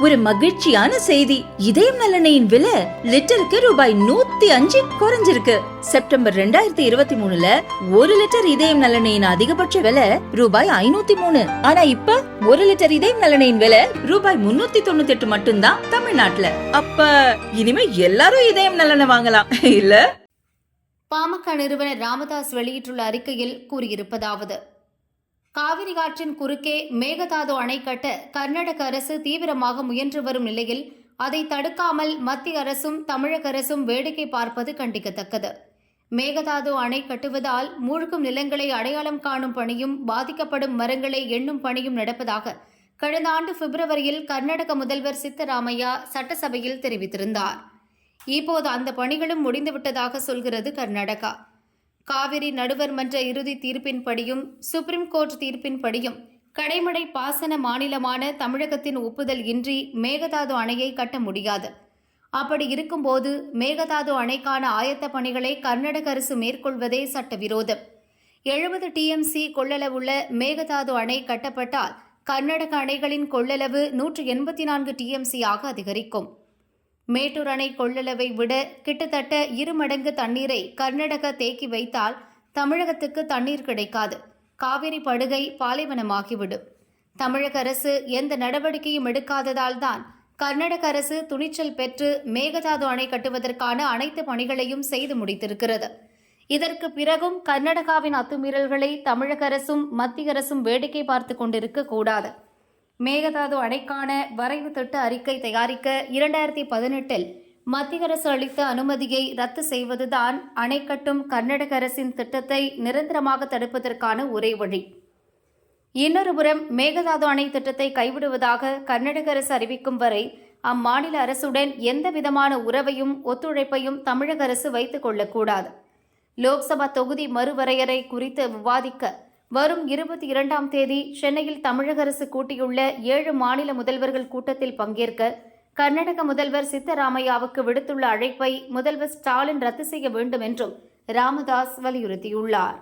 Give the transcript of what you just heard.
ஒரு மகிழ்ச்சியான செய்தி. இதயம் நல்லெண்ணெயின் விலை லிட்டருக்கு ரூபாய் 105 குறைஞ்சிருக்கு. செப்டம்பர் 2023ல 1 லிட்டர் இதயம் நல்லெண்ணெயின் அதிகபட்ச விலை ரூபாய் 503. ஆனா இப்ப 1 லிட்டர் இதயம் நல்லெண்ணெயின் விலை ரூபாய் 398 மட்டும்தான் தமிழ்நாட்டுல. அப்ப இனிமே எல்லாரும் இதயம் நல்லெண்ணெய் வாங்கலாம் இல்ல? பாமக நிறுவனர் ராமதாஸ் வெளியிட்டுள்ள அறிக்கையில் கூறியிருப்பதாவது: காவிரி ஆற்றின் குறுக்கே மேகதாது அணை கட்ட கர்நாடக அரசு தீவிரமாக முயன்று வரும் நிலையில் அதை தடுக்காமல் மத்திய அரசும் தமிழக அரசும் வேடிக்கை பார்ப்பது கண்டிக்கத்தக்கது. மேகதாது அணை கட்டுவதால் மூழ்கும் நிலங்களை அடையாளம் காணும் பணியும் பாதிக்கப்படும் மரங்களை எண்ணும் பணியும் நடப்பதாக கடந்த ஆண்டு பிப்ரவரியில் கர்நாடக முதல்வர் சித்தராமையா சட்டசபையில் தெரிவித்திருந்தார். இப்போது அந்த பணிகளும் முடிந்துவிட்டதாக சொல்கிறது கர்நாடகா. காவிரி நடுவர் மன்ற இறுதி தீர்ப்பின்படியும் சுப்ரீம் கோர்ட் தீர்ப்பின்படியும் கடைமடை பாசன மாநிலமான தமிழகத்தின் ஒப்புதல் இன்றி மேகதாது அணையை கட்ட முடியாது. அப்படி இருக்கும்போது மேகதாது அணைக்கான ஆயத்த பணிகளை கர்நாடக அரசு மேற்கொள்வதே சட்டவிரோதம். 70 TMC கொள்ளளவுள்ள மேகதாது அணை கட்டப்பட்டால் கர்நாடக அணைகளின் கொள்ளளவு 184 TMC ஆக அதிகரிக்கும். மேட்டூர் அணை கொள்ளளவை விட கிட்டத்தட்ட 2 மடங்கு தண்ணீரை கர்நாடகா தேக்கி வைத்தால் தமிழகத்துக்கு தண்ணீர் கிடைக்காது. காவிரி படுகை பாலைவனமாகிவிடும். தமிழக அரசு எந்த நடவடிக்கையும் எடுக்காததால் தான் கர்நாடக அரசு துணிச்சல் பெற்று மேகதாது அணை கட்டுவதற்கான அனைத்து பணிகளையும் செய்து முடித்திருக்கிறது. இதற்கு பிறகும் கர்நாடகாவின் அத்துமீறல்களை தமிழக அரசும் மத்திய அரசும் வேடிக்கை பார்த்து கொண்டிருக்க கூடாது. மேகதாது அணைக்கான வரைவு திட்ட அறிக்கை தயாரிக்க 2018இல் மத்திய அரசு அளித்த அனுமதியை ரத்து செய்வதுதான் அணை கட்டும் கர்நாடக அரசின் திட்டத்தை நிரந்தரமாக தடுப்பதற்கான ஒரே வழி. இன்னொருபுறம் மேகதாது அணை திட்டத்தை கைவிடுவதாக கர்நாடக அரசு அறிவிக்கும் வரை அம்மாநில அரசுடன் எந்தவிதமான உறவையும் ஒத்துழைப்பையும் தமிழக அரசு வைத்துக் கொள்ளக்கூடாது. லோக்சபா தொகுதி மறுவரையறை குறித்து விவாதிக்க வரும் 22ஆம் தேதி சென்னையில் தமிழக அரசு கூட்டியுள்ள 7 மாநில முதல்வர்கள் கூட்டத்தில் பங்கேற்க கர்நாடக முதல்வர் சித்தராமையாவுக்கு விடுத்துள்ள அழைப்பை முதல்வர் ஸ்டாலின் ரத்து செய்ய வேண்டும் என்றும் ராமதாஸ் வலியுறுத்தியுள்ளார்.